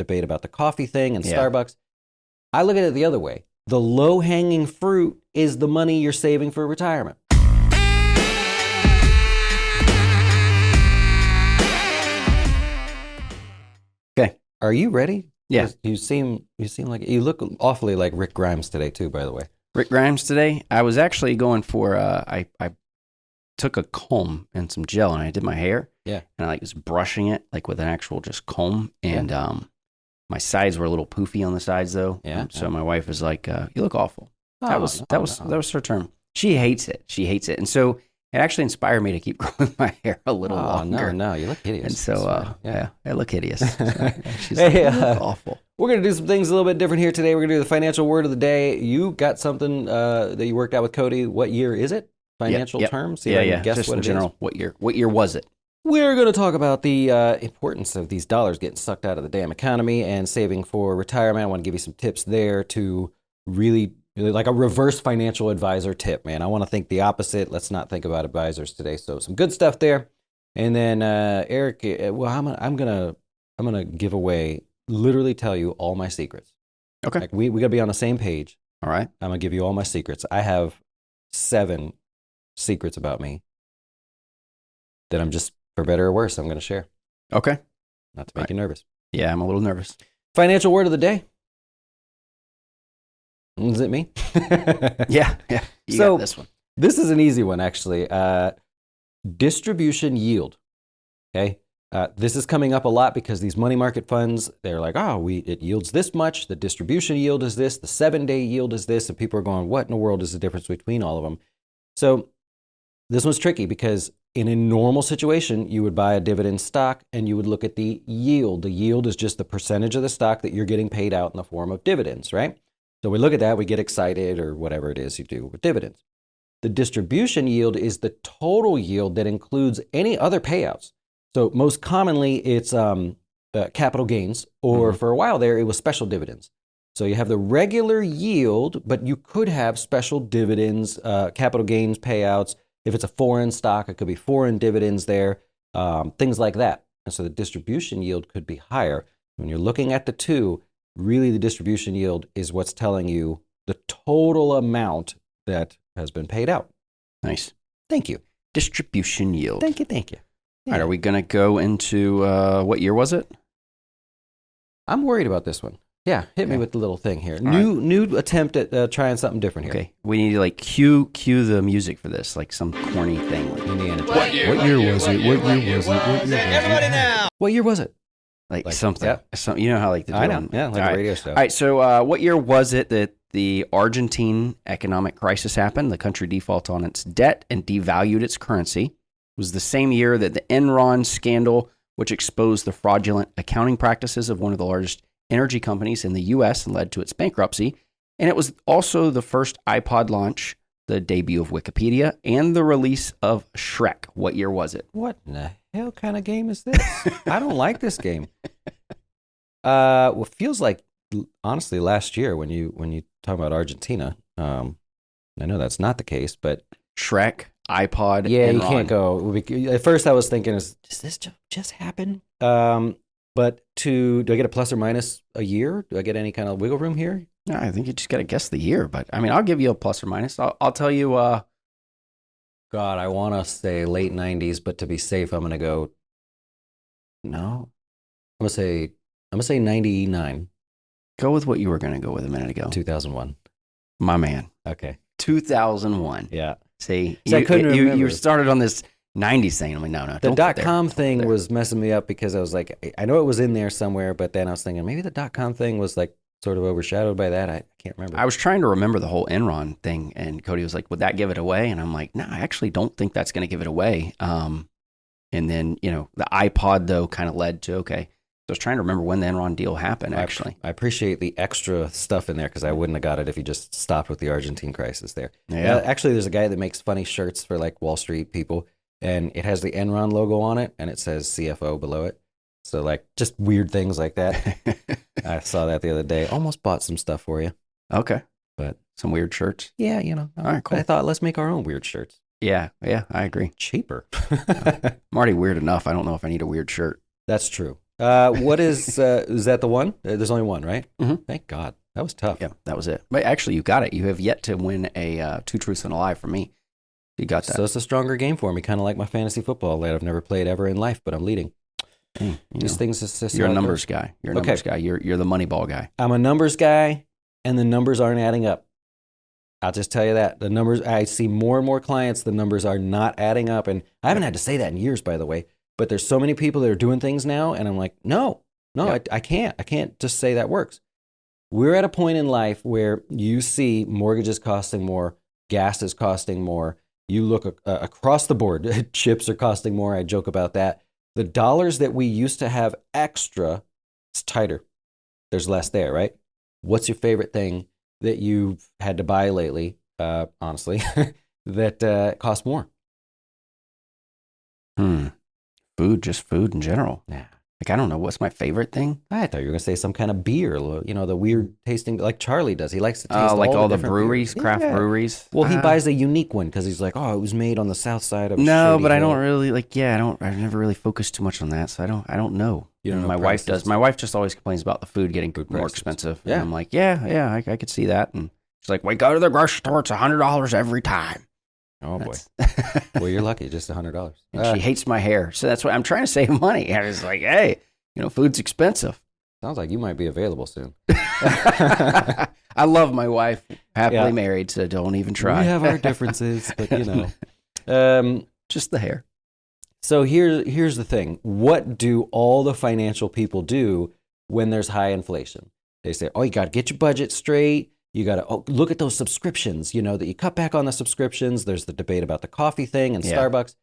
debate about the coffee thing and Yeah. Starbucks. I look at it the other way. The low-hanging fruit is the money you're saving for retirement. Okay. Are you ready? Yeah. You seem like you look awfully like Rick Grimes today too, by the way. Rick Grimes today. I was actually going for I took a comb and some gel and I did my hair. Yeah. And I was brushing it with an actual just comb and my sides were a little poofy on the sides though. Yeah. So my wife was like, "You look awful." That was her term. She hates it. And so it actually inspired me to keep growing my hair a little longer. No, you look hideous. And so I look hideous. She's Hey, like, "You look awful." We're going to do some things a little bit different here today. We're going to do the financial word of the day. You got something that you worked out with Cody. What year is it? Financial terms? See if I can guess just what in it general. is. What year was it? We're going to talk about the importance of these dollars getting sucked out of the damn economy and saving for retirement. I want to give you some tips there to really like a reverse financial advisor tip, man. I want to think the opposite. Let's not think about advisors today. So some good stuff there. And then Eric, well, I'm gonna give away, literally tell you all my secrets. Okay. Like we gotta be on the same page. All right. I'm gonna give you all my secrets. I have 7 secrets about me that I'm just, for better or worse, I'm gonna share. Okay. Not to make you nervous. Yeah, I'm a little nervous. Financial word of the day. Is it me? Yeah. You So- got this one. This is an easy one, actually. Distribution yield. Okay. This is coming up a lot because these money market funds, they're like, it yields this much. The distribution yield is this. The 7-day yield is this. And people are going, what in the world is the difference between all of them? So this one's tricky because in a normal situation, you would buy a dividend stock and you would look at the yield. The yield is just the percentage of the stock that you're getting paid out in the form of dividends, right? So we look at that, we get excited or whatever it is you do with dividends. The distribution yield is the total yield that includes any other payouts. So most commonly it's capital gains, or for a while there, it was special dividends. So you have the regular yield, but you could have special dividends, capital gains payouts. If it's a foreign stock, it could be foreign dividends there, things like that. And so the distribution yield could be higher. When you're looking at the two, really the distribution yield is what's telling you the total amount that has been paid out. Nice. Thank you. Distribution yield. Thank you. All right, are we going to go into what year was it? I'm worried about this one. Yeah, hit me Okay. with the little thing here. All New attempt at trying something different here. Okay. We need to cue the music for this, like some corny thing. Indiana Jones. What year was it? Everybody now. What year was it? Like Like, something. yeah. You know how the I know. one- Yeah, like All a right. radio show. All right, so what year was it that the Argentine economic crisis happened? The country defaulted on its debt and devalued its currency. It was the same year that the Enron scandal, which exposed the fraudulent accounting practices of one of the largest energy companies in the U.S. and led to its bankruptcy. And it was also the first iPod launch, the debut of Wikipedia, and the release of Shrek. What year was it? What in the hell kind of game is this? I don't like this game. Well, it feels like, honestly, last year when you talk about Argentina, I know that's not the case, but Shrek, iPod, yeah, you Enron. can't go. At first, I was thinking, does this just happen? But do I get a plus or minus a year? Do I get any kind of wiggle room here? No, I think you just got to guess the year, but I mean, I'll give you a plus or minus. I'll tell you. God, I want to say late 90s, but to be safe, I'm going to go. No, I'm going to say 99, Go with what you were going to go with a minute ago. 2001. My man, Okay. 2001. Yeah. See, See, I couldn't you remember. started on this 90s thing. I'm like, no, The don't go there. .com thing there. was messing me up because I was like, I know it was in there somewhere, but then I was thinking maybe the .com thing was like sort of overshadowed by that. I can't remember. I was trying to remember the whole Enron thing, and Cody was like, would that give it away? And I'm like, no, I actually don't think that's going to give it away. And then, the iPod, though, kind of led to, okay. So I was trying to remember when the Enron deal happened, actually. I appreciate the extra stuff in there because I wouldn't have got it if you just stopped with the Argentine crisis there. Yeah. Actually, there's a guy that makes funny shirts for like Wall Street people, and it has the Enron logo on it, and it says CFO below it. So like just weird things like that. I saw that the other day. Almost bought some stuff for you. Okay. But some weird shirts. yeah, All right, cool. I thought let's make our own weird shirts. Yeah, I agree. Cheaper. I'm already weird enough. I don't know if I need a weird shirt. That's true. What is that the one? There's only one, right? Mhm. Thank God. That was tough. Yeah, that was it. But actually, you got it. You have yet to win a Two Truths and a Lie from me. You got that. So it's a stronger game for me, kind of like my fantasy football that I've never played ever in life, but I'm leading. Hey, These things is just you're a how it numbers goes. guy. You're a Okay. numbers guy. You're the money ball guy. I'm a numbers guy, and the numbers aren't adding up. I'll just tell you that. The numbers, I see more and more clients, the numbers are not adding up. And I haven't had to say that in years, by the way, but there's so many people that are doing things now, and I'm like, no, Yeah. I can't. I can't just say that works. We're at a point in life where you see mortgages costing more, gas is costing more. You look across the board, chips are costing more. I joke about that. The dollars that we used to have extra, it's tighter. There's less there, right? What's your favorite thing that you've had to buy lately, honestly, that costs more? Food, just food in general. Yeah. Like, I don't know. What's my favorite thing? I thought you were going to say some kind of beer, the weird tasting, like Charlie does. He likes to taste Like all the different breweries, beers. craft Yeah. breweries. Well, he buys a unique one because he's like, oh, it was made on the south side of No, Shady but I Hill. don't really like. Yeah, I've never really focused too much on that, so I don't know. You don't know my wife prices? does. My wife just always complains about the food getting Food more prices. expensive. Yeah. And I'm like, yeah, I could see that. And she's like, we go to the grocery store. It's $100 every time. Oh, boy. That's- Well, you're lucky. Just $100. and she hates my hair, so that's why I'm trying to save money. I was like, hey, food's expensive. Sounds like you might be available soon. I love my wife, happily Yeah. married, so don't even try. We have our differences, but Just the hair. So here's the thing. What do all the financial people do when there's high inflation? They say, oh, you got to get your budget straight. You got to look at those subscriptions, that you cut back on the subscriptions. There's the debate about the coffee thing and Yeah. Starbucks.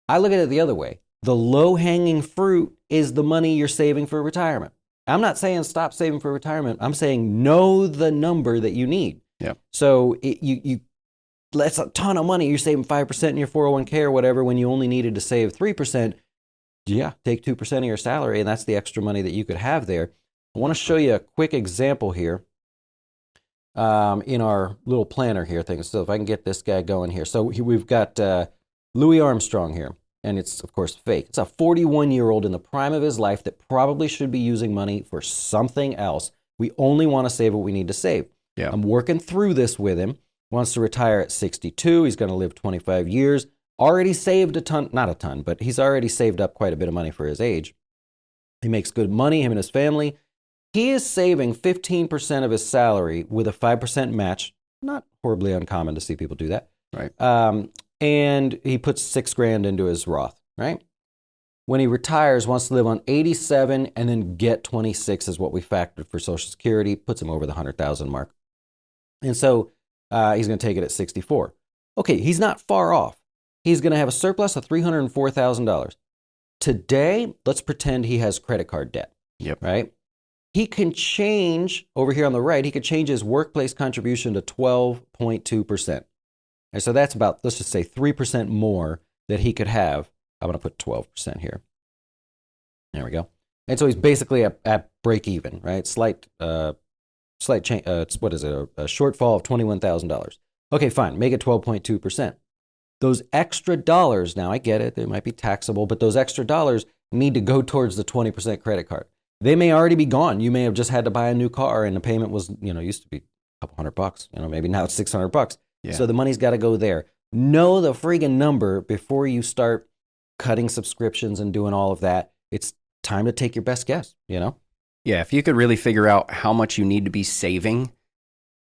I look at it the other way. The low-hanging fruit is the money you're saving for retirement. I'm not saying stop saving for retirement. I'm saying know the number that you need. Yeah. So that's a ton of money. You're saving 5% in your 401k or whatever when you only needed to save 3%. Yeah, take 2% of your salary, and that's the extra money that you could have there. I want to show you a quick example here in our little planner here thing. So if I can get this guy going here. So we've got Louis Armstrong here, and it's, of course, fake. It's a 41-year-old in the prime of his life that probably should be using money for something else. We only want to save what we need to save. Yeah. I'm working through this with him. Wants to retire at 62. He's going to live 25 years. Already saved a ton, not a ton, but he's already saved up quite a bit of money for his age. He makes good money, him and his family. He is saving 15% of his salary with a 5% match. Not horribly uncommon to see people do that. Right. And he puts $6,000 into his Roth, right? When he retires, wants to live on 87 and then get 26 is what we factored for Social Security, puts him over the 100,000 mark. And so he's going to take it at 64. Okay, he's not far off. He's going to have a surplus of $304,000. Today, let's pretend he has credit card debt. Yep. Right? He can change, over here on the right, he could change his workplace contribution to 12.2%. And so that's about, let's just say 3% more that he could have. I'm going to put 12% here. There we go. And so he's basically at break even, right? Slight change. What is it? A shortfall of $21,000. Okay, fine. Make it 12.2%. Those extra dollars, now I get it, they might be taxable, but those extra dollars need to go towards the 20% credit card. They may already be gone. You may have just had to buy a new car and the payment was, used to be a couple $100, maybe now it's $600. Yeah. So the money's got to go there. Know the friggin' number before you start cutting subscriptions and doing all of that. It's time to take your best guess, Yeah, if you could really figure out how much you need to be saving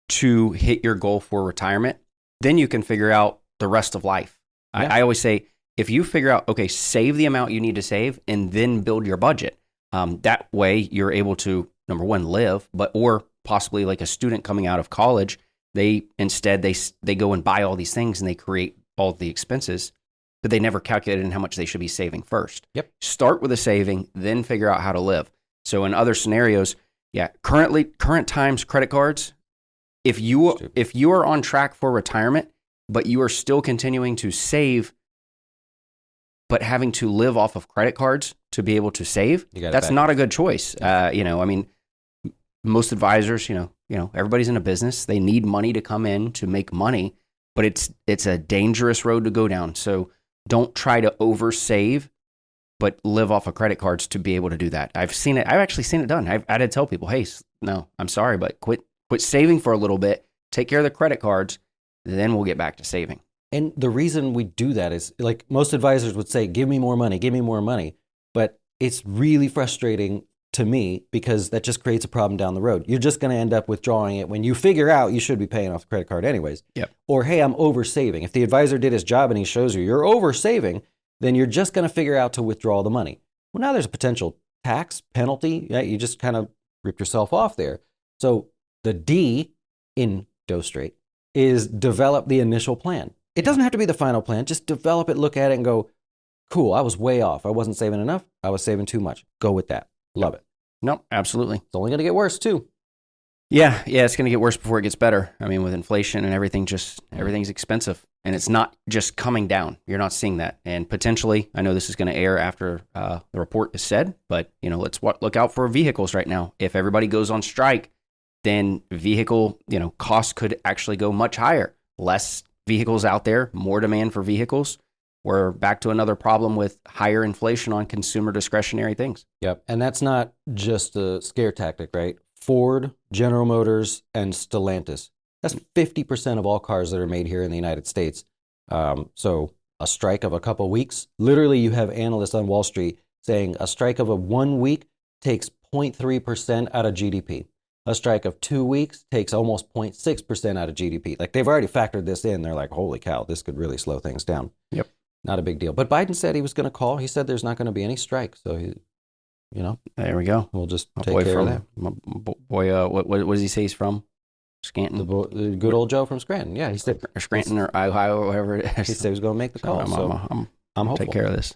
to hit your goal for retirement, then you can figure out the rest of life. Yeah. I always say, if you figure out, okay, save the amount you need to save and then build your budget. That way you're able to, number one, live, or possibly like a student coming out of college, they go and buy all these things and they create all the expenses, but they never calculated in how much they should be saving first. Yep. Start with a saving, then figure out how to live. So in other scenarios, current times credit cards, if you are on track for retirement, but you are still continuing to save, but having to live off of credit cards to be able to save, that's not a good choice. Most advisors, everybody's in a business. They need money to come in to make money, but it's a dangerous road to go down. So don't try to oversave, but live off of credit cards to be able to do that. I've seen it. I've actually seen it done. I had to tell people, hey, no, I'm sorry, but quit saving for a little bit. Take care of the credit cards. Then we'll get back to saving. And the reason we do that is like most advisors would say, give me more money, give me more money. But it's really frustrating to me because that just creates a problem down the road. You're just going to end up withdrawing it when you figure out you should be paying off the credit card anyways. Yep. Or, hey, I'm over saving. If the advisor did his job and he shows you you're over saving, then you're just going to figure out to withdraw the money. Well, now there's a potential tax penalty. Yeah, you just kind of rip yourself off there. So the D in Dough Straight is develop the initial plan. It doesn't have to be the final plan. Just develop it, look at it, and go, cool, I was way off. I wasn't saving enough. I was saving too much. Go with that. Love it. No, absolutely. It's only going to get worse, too. Yeah, it's going to get worse before it gets better. I mean, with inflation and everything, everything's expensive. And it's not just coming down. You're not seeing that. And potentially, I know this is going to air after the report is said, but let's look out for vehicles right now. If everybody goes on strike, then vehicle costs could actually go much higher. Less vehicles out there, more demand for vehicles. We're back to another problem with higher inflation on consumer discretionary things. Yep. And that's not just a scare tactic, right? Ford, General Motors, and Stellantis. That's 50% of all cars that are made here in the United States. So a strike of a couple weeks, literally you have analysts on Wall Street saying a strike of 1 week takes 0.3% out of GDP. A strike of 2 weeks takes almost 0.6% out of GDP. Like they've already factored this in. They're like, holy cow, this could really slow things down. Yep. Not a big deal. But Biden said he was going to call. He said there's not going to be any strike. So, there we go. We'll just My take boy care from, of that. My boy, what does he say he's from? Scranton? The good old Joe from Scranton. Yeah, he said Or Scranton or Ohio or whatever it is. he said he was going to make the call. I'm hopeful. Take care of this.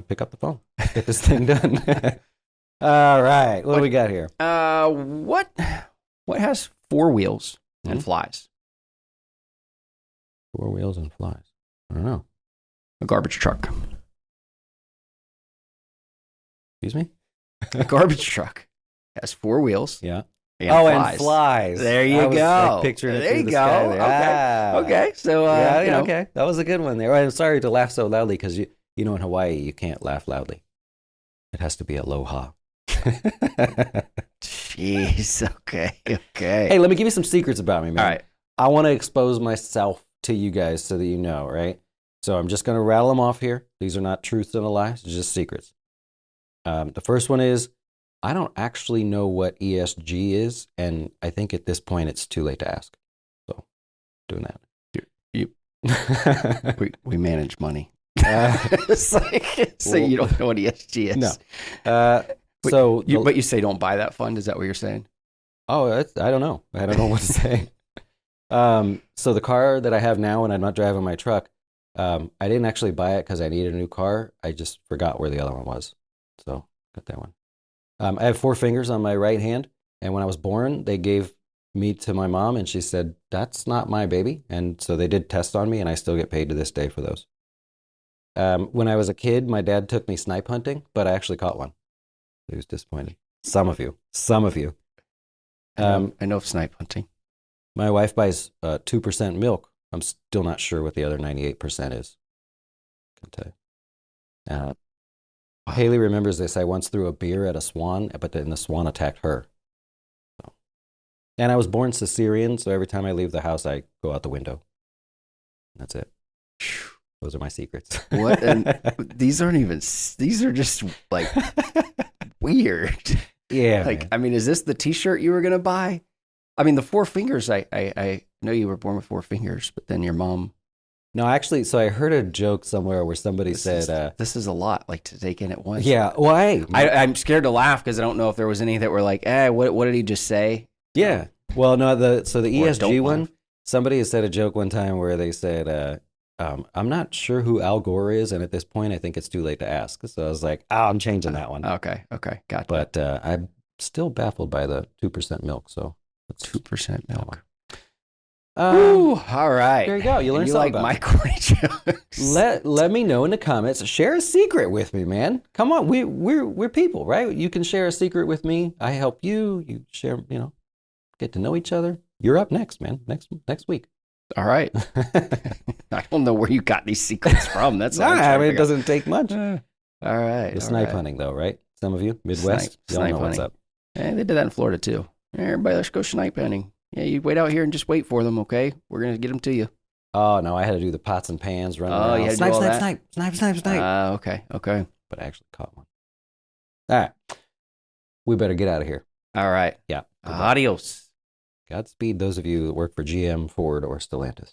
Pick up the phone. Get this thing done. All right. What do we got here? What has 4 wheels and flies? 4 wheels and flies. I don't know. A garbage truck. Excuse me? A garbage truck has 4 wheels. Yeah. And flies. flies. And flies. There you I was, go. picturing it There through you the go. sky there. Okay. So, okay. That was a good one there. I'm sorry to laugh so loudly because in Hawaii you can't laugh loudly. It has to be aloha. Jeez. Okay. Hey, let me give you some secrets about me, man. All right. I want to expose myself to you guys so that you know, right? So I'm just going to rattle them off here. These are not truths and lies, just secrets. The first one is I don't actually know what ESG is, and I think at this point it's too late to ask. So, doing that. We manage money. It's like, so you don't know what ESG is. No. But you say don't buy that fund. Is that what you're saying? Oh, I don't know. I don't know what to say. So the car that I have now, when I'm not driving my truck, I didn't actually buy it because I needed a new car. I just forgot where the other one was. So got that one. I have 4 fingers on my right hand. And when I was born, they gave me to my mom and she said, that's not my baby. And so they did tests on me and I still get paid to this day for those. When I was a kid, my dad took me snipe hunting, but I actually caught one. He was disappointed. Some of you. I know of snipe hunting. My wife buys 2% milk. I'm still not sure what the other 98% is. I can tell you. Haley remembers this. I once threw a beer at a swan, but then the swan attacked her. So. And I was born cesarean, so every time I leave the house, I go out the window. That's it. Those are my secrets. What? And these aren't even. These are just like weird. Yeah. Like, I mean, is this the T-shirt you were gonna buy? I mean, the 4 fingers. I know you were born with 4 fingers, but then your mom. No, actually, so I heard a joke somewhere where somebody said, "This is a lot, like to take in at once." Yeah. Well, I'm scared to laugh because I don't know if there was any that were like, what did he just say? Yeah. Well, no. The ESG don't one. laugh. Somebody has said a joke one time where they said, I'm not sure who Al Gore is, and at this point, I think it's too late to ask. So I was like, I'm changing that one. Okay, gotcha. But I'm still baffled by the 2% milk. So that's 2% milk. Ooh, all right. There you go. You learned something like about my corny jokes. Let me know in the comments. Share a secret with me, man. Come on, we're people, right? You can share a secret with me. I help you. You share, get to know each other. You're up next, man. Next week. All right. I don't know where you got these secrets from. That's it doesn't take much. All right. The all snipe right. hunting, though, right? Some of you, Midwest, y'all Snipe know what's hunting. up. Hey, they did that in Florida too. Hey, everybody, let's go snipe hunting. Yeah, you wait out here and just wait for them, okay? We're gonna get them to you. Oh, no, I had to do the pots and pans, run Oh, around. you had to do Snipe, all snipe, that? snipe, snipe, snipe, snipe. Okay. Okay. But I actually caught one. All right. We better get out of here. All right. Yeah. Goodbye. Adios. Godspeed those of you that work for GM, Ford, or Stellantis.